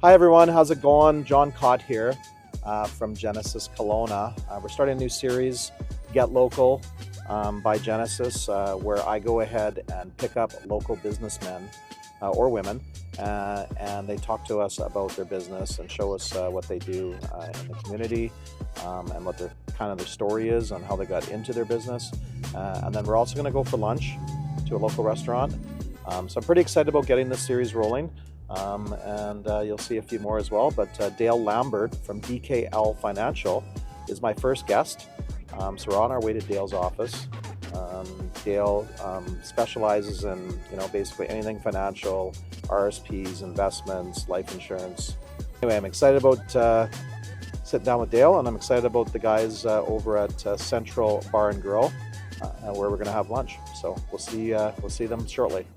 Hi everyone, how's it going? John Kot here from Genesis Kelowna. We're starting a new series, Get Local by Genesis, where I go ahead and pick up local businessmen or women and they talk to us about their business and show us what they do in the community and what their story is and how they got into their business. And then we're also going to go for lunch to a local restaurant. So I'm pretty excited about getting this series rolling. And you'll see a few more as well, but Dale Lambert from DKL Financial is my first guest. So we're on our way to Dale's office. Dale specializes in basically anything financial, RSPs, investments, life insurance. Anyway, I'm excited about sitting down with Dale, and I'm excited about the guys over at Central Bar and Grill where we're going to have lunch. So we'll see them shortly.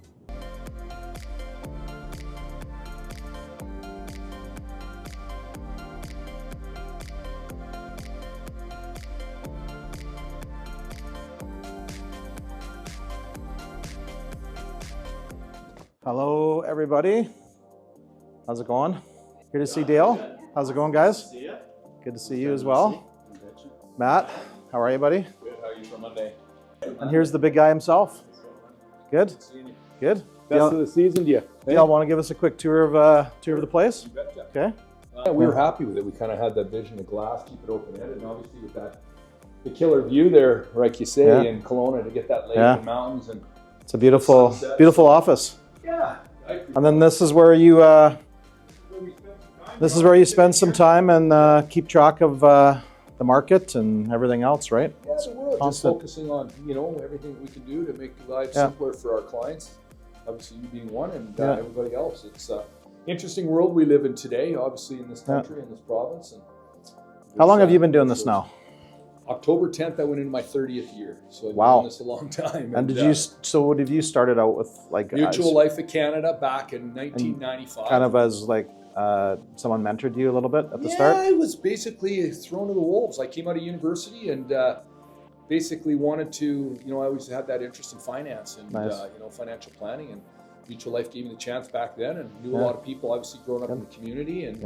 Hello, everybody. How's it going? Here to see Dale. How's it going, guys? Good to see you as well. Matt, how are you, buddy? Good. How are you for Monday? And here's the big guy himself. Good? Good? Best of the season to you. Dale, want to give us a quick tour of the place? You betcha. Okay. We were happy with it. We kind of had that vision of glass, keep it open-ended, and obviously with the killer view there, like you say, in Kelowna to get that lake and mountains. And it's a beautiful office. Yeah. And then this is where you spend some time and keep track of the market and everything else, right? Yeah, so we're just focusing on everything we can do to make life simpler for our clients. Obviously, you being one, and everybody else. It's an interesting world we live in today. Obviously, in this country, in this province. And how long have you been doing this now? October 10th, I went into my 30th year. So I've been doing this a long time. And what did you started out with, like Mutual Life of Canada back in 1995? Kind of as like someone mentored you a little bit at the start? Yeah, I was basically thrown to the wolves. I came out of university and basically wanted to, I always had that interest in finance and financial planning, and Mutual Life gave me the chance back then, and knew a lot of people, obviously growing up in the community, and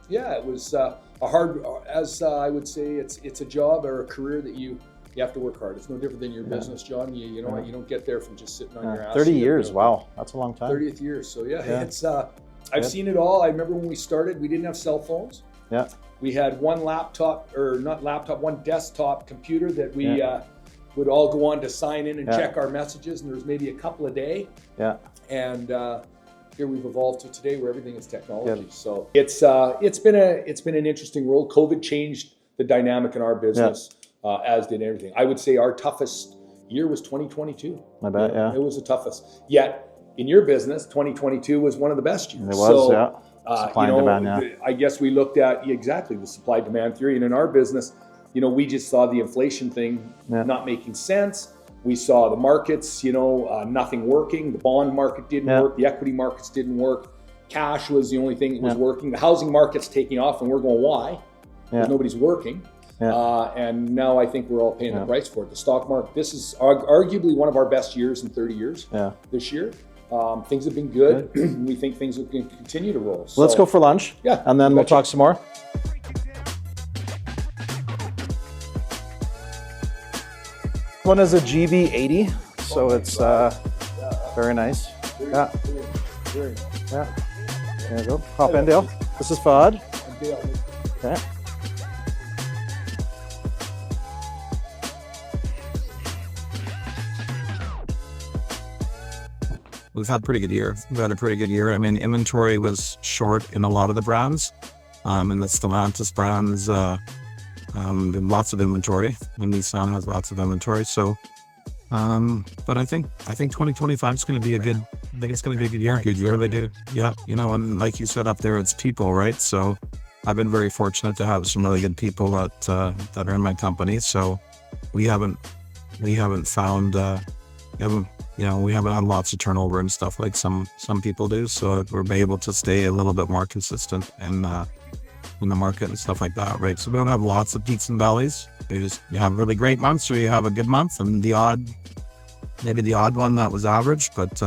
it was a hard, as I would say, it's a job or a career that you have to work hard. It's no different than your business, John. You don't get there from just sitting on your ass. 30 years, wow, that's a long time. 30th year, so it's I've seen it all. I remember when we started, we didn't have cell phones. Yeah. We had one one desktop computer that we would all go on to sign in and check our messages, and there was maybe a couple a day. Yeah. And here we've evolved to today where everything is technology. Yeah. So it's been an interesting world. COVID changed the dynamic in our business, as did everything. I would say our toughest year was 2022. I bet, It was the toughest. Yet in your business, 2022 was one of the best years. It was, supply and demand, I guess we looked at exactly the supply demand theory, and in our business, we just saw the inflation thing not making sense. We saw the markets, nothing working. The bond market didn't work. The equity markets didn't work. Cash was the only thing that was working. The housing market's taking off, and we're going, why? Because nobody's working. And now I think we're all paying the price for it. The stock market, this is arguably one of our best years in 30 years this year. Things have been good. We think things will continue to roll. So let's go for lunch. Yeah. And then we'll talk some more. One is a GB80, so it's very nice. Yeah. There you go. Hop in, Dale. This is Fuad. Okay. We've had a pretty good year. I mean, inventory was short in a lot of the brands, and the Stellantis brands, lots of inventory, and Nissan has lots of inventory. So, but I think 2025 is going to be a good. I think it's going to be a good year. Good year, they do. Yeah, and like you said up there, it's people, right? So, I've been very fortunate to have some really good people that are in my company. So, we haven't found. We haven't had lots of turnover and stuff like some people do, so we're able to stay a little bit more consistent in the market and stuff like that, right? So we don't have lots of peaks and valleys. You have really great months, or you have a good month, and maybe the odd one that was average, but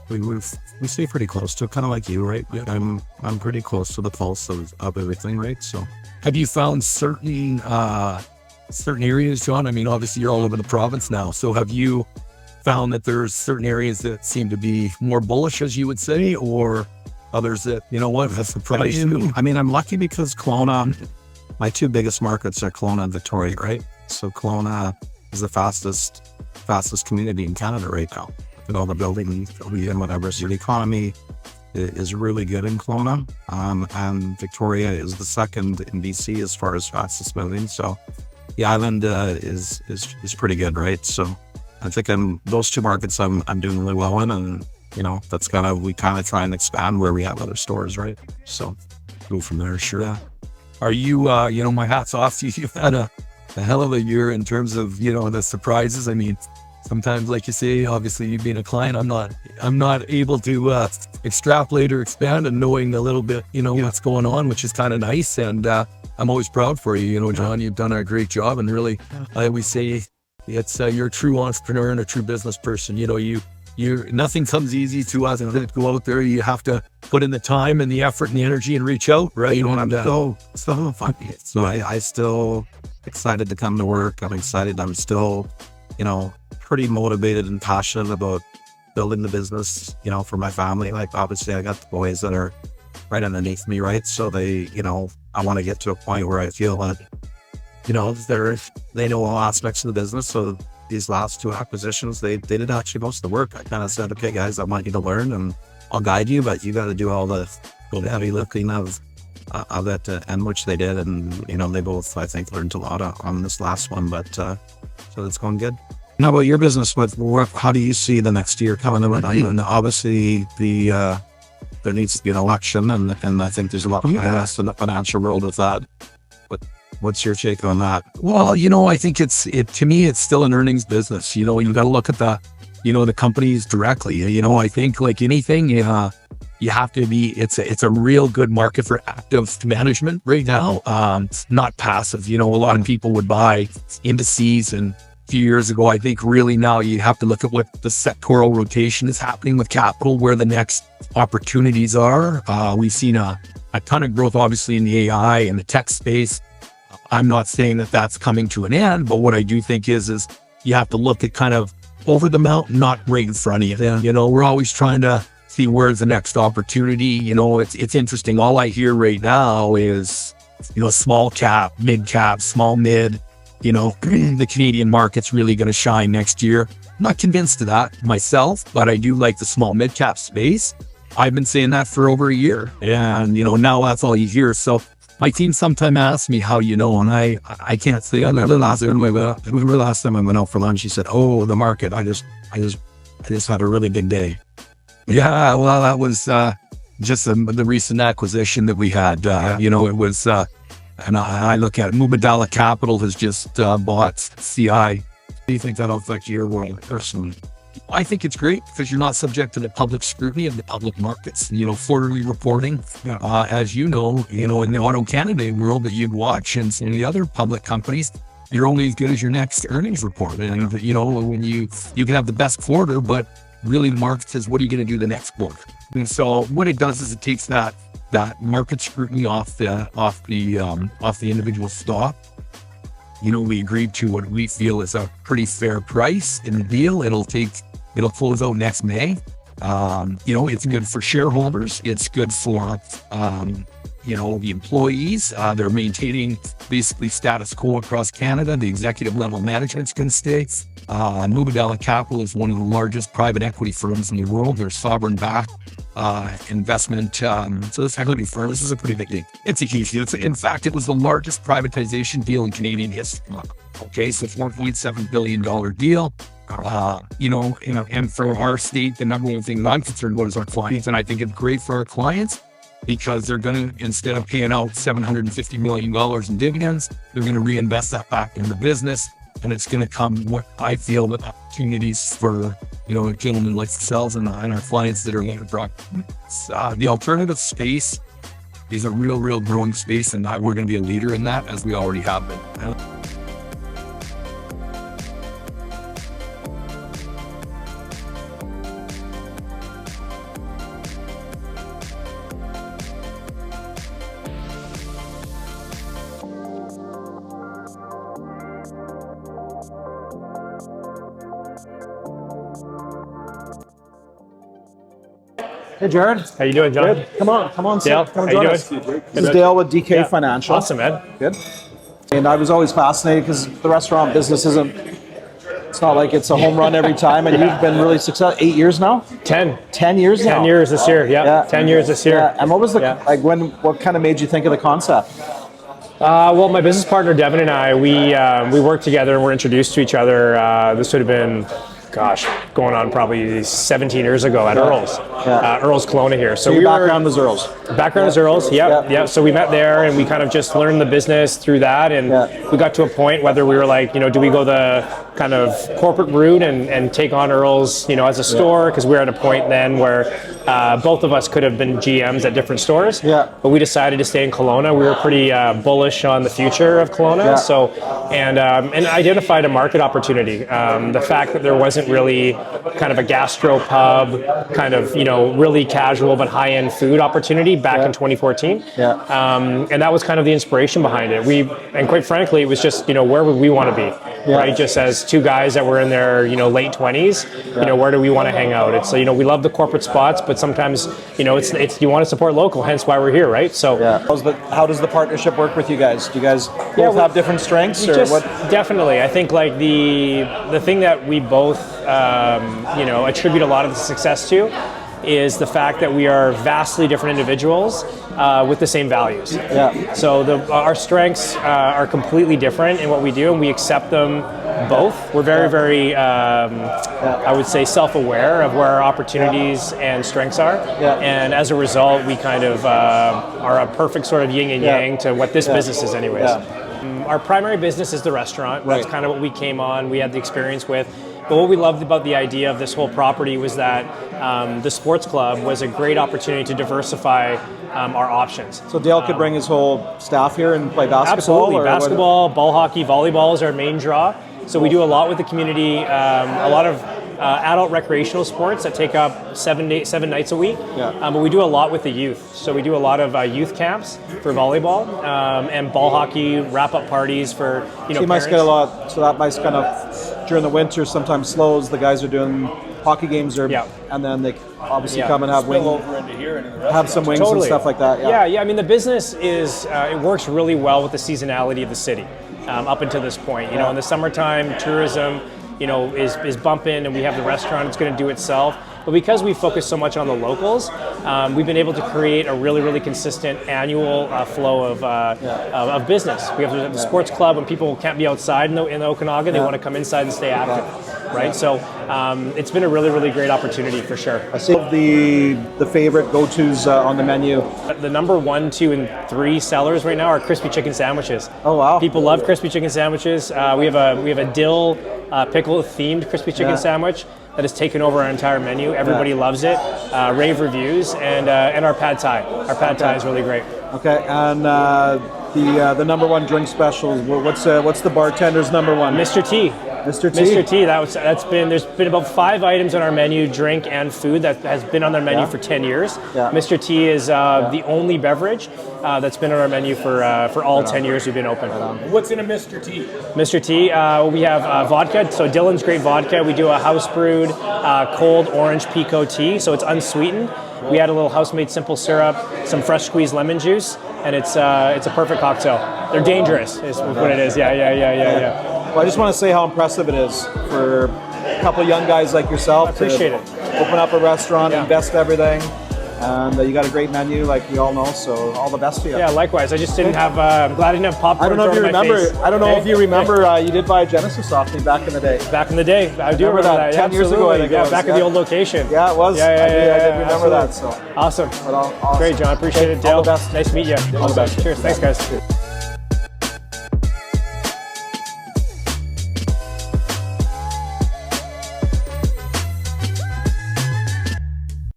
we've we stay pretty close to it, kind of like you, right? I'm pretty close to the pulse of everything, right? So, have you found certain areas, John? I mean, obviously you're all over the province now. So, have you found that there's certain areas that seem to be more bullish, as you would say, or others that, you know what, have surprised you? I mean, I'm lucky because Kelowna, my two biggest markets are Kelowna and Victoria, right? So Kelowna is the fastest community in Canada right now. With all the building and whatever. So the economy is really good in Kelowna. And Victoria is the second in BC as far as fastest moving. So the island is pretty good, right? So I think those two markets I'm doing really well in, and you know, that's we kind of try and expand where we have other stores, right? So go from there, sure. Yeah. Are you, you know, my hat's off to you. You've had a hell of a year in terms of, you know, the surprises. I mean, sometimes, like you say, obviously you being a client, I'm not able to extrapolate or expand and knowing a little bit, you know, what's going on, which is kind of nice. And I'm always proud for you, you know, John, you've done a great job. And really, I always say it's you're a true entrepreneur and a true business person. You know, nothing comes easy to us, and go out there. You have to put in the time and the effort and the energy and reach out, right? You know, I'm so fun. So I still excited to come to work. I'm excited. I'm still, you know, pretty motivated and passionate about building the business, you know, for my family. Like, obviously I got the boys that are right underneath me, right? So they, you know, I want to get to a point where I feel that, you know, they know all aspects of the business. So these last two acquisitions, they did actually most of the work. I kind of said, okay, guys, I want you to learn and I'll guide you, but you got to do all the heavy lifting of it, and which they did. And, you know, they both, I think, learned a lot on this last one, but so it's going good. How about your business? How do you see the next year coming in? And obviously there needs to be an election, and I think there's a lot of chaos in the financial world with that. But what's your take on that? Well, you know, I think to me, it's still an earnings business. You know, you got to look at the companies directly. You know, I think like anything, you have to it's a real good market for active management right now. Not passive. You know, a lot of people would buy indices, and a few years ago, I think really now you have to look at what the sectoral rotation is happening with capital, where the next opportunities are. We've seen a ton of growth, obviously, in the AI and the tech space. I'm not saying that that's coming to an end, but what I do think is you have to look at kind of over the mountain, not right in front of you. Yeah. You know, we're always trying to see where's the next opportunity. You know, it's interesting. All I hear right now is, you know, small cap, mid cap, small mid. You know, the Canadian market's really going to shine next year. I'm not convinced of that myself, but I do like the small mid cap space. I've been saying that for over a year, and, you know, now that's all you hear. So my team sometimes asks me how you know, and I can't say. I remember last time I went out for lunch, he said, "Oh, the market. I just had a really big day." Yeah, well, that was just the recent acquisition that we had. You know, it was. And I look at it, Mubadala Capital has just bought CI. Do you think that'll affect your world personally? I think it's great because you're not subject to the public scrutiny of the public markets. You know, quarterly reporting, as you know, in the Auto Canada world that you'd watch, and in the other public companies, you're only as good as your next earnings report. And, you know, when you can have the best quarter, but really the market says, what are you going to do the next quarter? And so what it does is it takes that market scrutiny off the individual stock. You know, we agreed to what we feel is a pretty fair price in the deal. It'll close out next May. You know, it's good for shareholders. It's good for, you know, the employees. They're maintaining basically status quo across Canada. The executive level management's going to stay. Mubadala Capital is one of the largest private equity firms in the world. They're sovereign-backed investment. So this equity firm, this is a pretty big deal. It's a huge deal. In fact, it was the largest privatization deal in Canadian history. Okay, so it's $1.7 billion deal. You know, and for our state, the number one thing that I'm concerned about is our clients. And I think it's great for our clients because they're going to, instead of paying out $750 million in dividends, they're going to reinvest that back in the business. And it's going to come, what I feel, with opportunities for, you know, gentlemen like yourselves and our clients that are going to draw. The alternative space is a real growing space, and we're going to be a leader in that, as we already have been. Hey, Jared. How you doing, John? Good. Come on, Dale. come and How join you us. doing? This is Dale with DKL Financial. Awesome, man. Good. And I was always fascinated because the restaurant business it's not like it's a home run every time, and you've been really successful. 8 years now? 10. 10 years now? 10 years this year, yeah. 10 years this year. Yeah. And what was what kind of made you think of the concept? Well, my business partner, Devin, and I, we worked together and were introduced to each other. This would have been, going on probably 17 years ago at Earl's. Earl's Kelowna here. So your background was Earl's? Background is Earl's, yep. So we met there and we kind of just learned the business through that, and we got to a point whether we were like, do we go the kind of corporate route and take on Earl's, as a store, because we were at a point then where both of us could have been GMs at different stores. But we decided to stay in Kelowna. We were pretty bullish on the future of Kelowna, and identified a market opportunity. The fact that there wasn't really kind of a gastro pub, kind of really casual but high-end food opportunity back in 2014. And that was kind of the inspiration behind it. And quite frankly, it was just where would we want to be, right? Just as two guys that were in their late 20s, where do we want to hang out? It's we love the corporate spots, but sometimes it's you want to support local, hence why we're here, right? So how does the partnership work with you guys? Do you guys both have different strengths, or what? Definitely, I think like the thing that we both attribute a lot of the success to is the fact that we are vastly different individuals with the same values. So our strengths are completely different in what we do, and we accept them both. We're very, very, I would say, self-aware of where our opportunities and strengths are. And as a result, we kind of are a perfect sort of yin and yang to what this business is anyways. Our primary business is the restaurant. That's kind of what we came on, we had the experience with. But what we loved about the idea of this whole property was that the sports club was a great opportunity to diversify our options. So Dale could bring his whole staff here and play basketball? Absolutely. Basketball, ball hockey, volleyball is our main draw. So we do a lot with the community, a lot of adult recreational sports that take up 7 nights a week. But we do a lot with the youth. So we do a lot of youth camps for volleyball and ball hockey, wrap-up parties for so you might get a lot. So that might kind of during the winter sometimes slows. The guys are doing hockey games, and then they obviously come and have have some wings and stuff like that. Yeah. I mean, the business is it works really well with the seasonality of the city up until this point. In the summertime, tourism is bumping, and we have the restaurant, it's going to do itself. But because we focus so much on the locals, we've been able to create a really, really consistent annual flow of business. We have the sports club. When people can't be outside in the Okanagan, they want to come inside and stay active, right? So it's been a really, really great opportunity for sure. I see the favorite go-tos on the menu. The number 1, 2, and 3 sellers right now are crispy chicken sandwiches. Oh wow! People love crispy chicken sandwiches. We have a dill pickle themed crispy chicken sandwich that has taken over our entire menu. Everybody loves it. Rave reviews, and our pad thai. Our pad thai is really great. Okay, and the number 1 drink special. What's the bartender's number 1? Mr. T. Mr. T. Mr. T. There's been about 5 items on our menu, drink and food, that has been on their menu for 10 years. Mr. T is the only beverage that's been on our menu for all 10 years we've been open. What's in a Mr. T? Mr. T, we have vodka. So Dylan's great vodka. We do a house brewed cold orange pico tea, so it's unsweetened. We add a little house-made simple syrup, some fresh squeezed lemon juice, and it's a perfect cocktail. They're dangerous, is what it is. Yeah. Well, I just want to say how impressive it is for a couple of young guys like yourself. I appreciate it. Open up a restaurant, invest everything, and you got a great menu, like we all know. So all the best to you. Yeah, likewise. I just didn't have. I'm glad I didn't have popcorn. I don't know if you remember. I don't know if you remember. You did buy Genesis off me back in the day. Back in the day, I do remember that. 10 years ago, I think. Yeah, back at the old location. Yeah, it was. I did remember that. So awesome. awesome. Great, John. Appreciate it, Dale. All the best. Nice to meet you. All the best. Cheers. Thanks, guys.